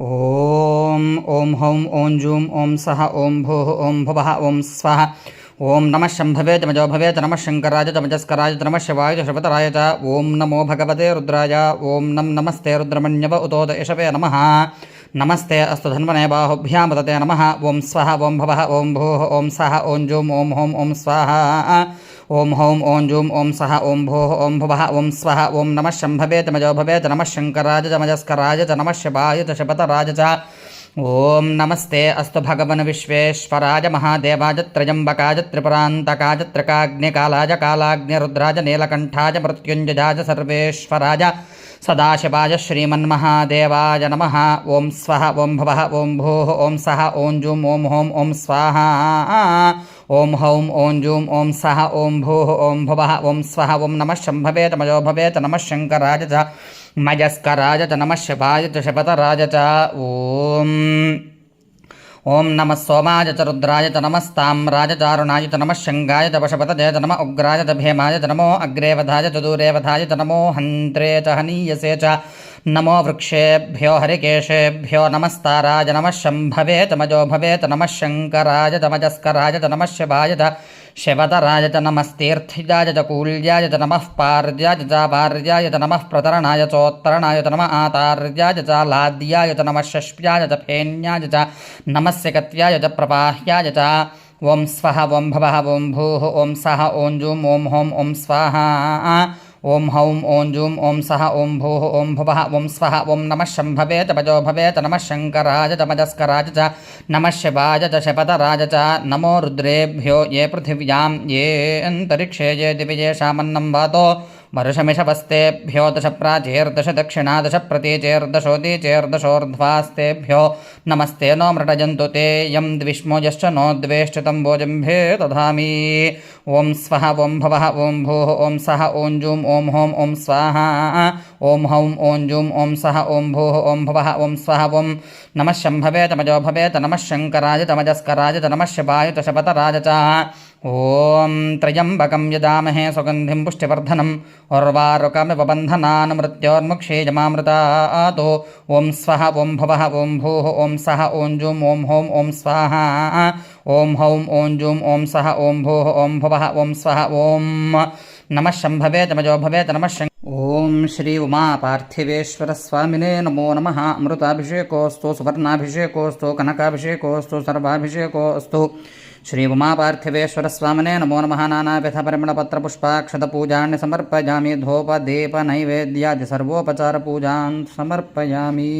ఓం ఓం హౌం ఓం zoom ఓం సహ ఓం భూః ఓం భువః ఓం స్వః. ఓం నమః శంభవే తమజో భవేత్ నమః శంకరాయ తమజస్కరాయ నమః శివాయ శ్రవతరాయ చ. ఓం నమో భగవతే రుద్రాయ. ఓం నమస్తే రుద్రమణ్యవ ఉతోద యశవే నమః. నమస్తే అస్తు ధన్వనే బాహుభ్యాం వదతే నమః. ఓం స్వః ఓం భవః ఓం భూః ఓం సహ ఓం జూం ఓం హౌం ఓం స్వాహ. ఓం హౌం ఓం జూం ఓం సహ ఓం భూః ఓం భువః ఓం స్వః. ఓం నమః శంభవే తమజో భవేత్ నమః శంకరాయ తమజస్కరాయ చ నమః శివాయ శ్రవతరాయ చ. ఓం నమస్తే అస్తు భగవన్ విశ్వేశ్వరాయ మహాదేవాయ త్రయంబకాయ త్రిపురాంతకాయ త్రికాగ్నికాలాయ కాలాగ్నిరుద్రాయ నీలకంఠాయ మృత్యుంజయాయ సర్వేశ్వరాయ సదాశివాయ శ్రీమన్మహాదేవాయ నమః. ఓం స్వః ఓం భవః ఓం భూః ఓం సహ ఓం జూం ఓం హౌం ఓం స్వాహ. ఓం హౌం ఓం జూం ఓం సహ ఓం భూః ఓం భువః ఓం స్వః. ఓం నమః శంభవే తమజో భవేత్ నమః శంకరాయ చ మయస్కరాయ చ నమః శివాయ చ శపతరాయ చ. ఓం నమః సోమాయ చ రుద్రాయ చ నమస్తామ్రాయ చారుణాయ చ నమః శంగాయ చ వశపతజయ చ నమః ఉగ్రాయ చ భీమాయ చ నమో అగ్రేవధాయ చ దూరేవధాయ చ నమో హంత్రే చ హనీయసే చ. నమో వృక్షేభ్యో హరికేశేభ్యో నమస్తారాయ నమః శంభవే తమజో భవేత్ నమః శంకరాయ తమజస్కరాయ చ నమః శివాయ చ శివతరాయ చ నమస్తీర్థిజాయ చ కూల్యాయ చ నమః పార్యాయ చ భార్యాయ చ నమః ప్రతరణాయ చోత్తరణాయ చ నమః ఆతార్యాయ చ లాద్యాయ చ నమః షష్ప్యాయ చ ఫేన్యాయ చ నమస్య కత్యాయ చ ప్రపాహ్యాయ చ. ఓం స్వః ఓం భవః ఓం భూః ఓం సహ ఓం జూం ఓం హౌం ఓం స్వాహ. ఓం హౌం ఓం జూం ఓం సహ ఓం భూః ఓం భువః ఓం స్వః. ఓం నమః శంభవే తమజో భవేత్ నమః శంకరాయ తమజస్కరాయ చ నమః శివాయ చ శపతరాయ చ. నమో రుద్రేభ్యో ఏ పృథివ్యాం ఏ అంతరిక్షే ఏ దివిజేషామన్నం వాతో వర్షమిషవస్తేభ్యో దశ ప్రాచేర్దశ దక్షిణా దశ ప్రతీచేర్దశోదీచేర్దశోర్ధ్వాస్తేభ్యో నమస్తే నో మృటజంతు తే యం ద్విష్మో యశ్చ నో ద్వేష్టితం భోజంభే దధామి. ఓం స్వః ఓం భవః ఓం భూః ఓం సహ ఓం జూం ఓం హౌం ఓం స్వాహ. ఓం హౌం ఓం జూం ఓం సహ ఓం భూః ఓం భవః ఓం స్వః. ఓం నమః శంభవే తమజో భవేత్ నమః శంకరాయ తమజస్కరాయ చ నమః శివాయ చ శపతరాయ చ. ఓం త్రయంబకం యజామహే సుగంధిం పుష్టివర్ధనం ఉర్వారుకమివ బంధనాన్ మృత్యోర్ముక్షేయమామృతాతో. ఓం స్వః ఓం భవః ఓం భూః ఓం సహ ఓం జూం ఓం హౌం ఓం స్వాహ. ఓం హౌం ఓం జూం ఓం సహ ఓం భూః ఓం భువః ఓం స్వః. ఓం నమః శంభవే తమజో భవేత్ నమః ఓం శ్రీ ఉమా పార్థివేశ్వర స్వామినే నమో నమః. అమృతాభిషేకోస్తు సువర్ణాభిషేకోస్తు కనకాభిషేకోస్తు సర్వాభిషేకోస్తు. శ్రీ ఉమా పార్థివేశ్వర స్వామినే నమో నమః. నానావిధ పరిమళపత్ర పుష్పాక్షత పూజాన్ని సమర్పయామి. ధూప దీప నైవేద్యాది సర్వోపచార పూజాన్ సమర్పయామి.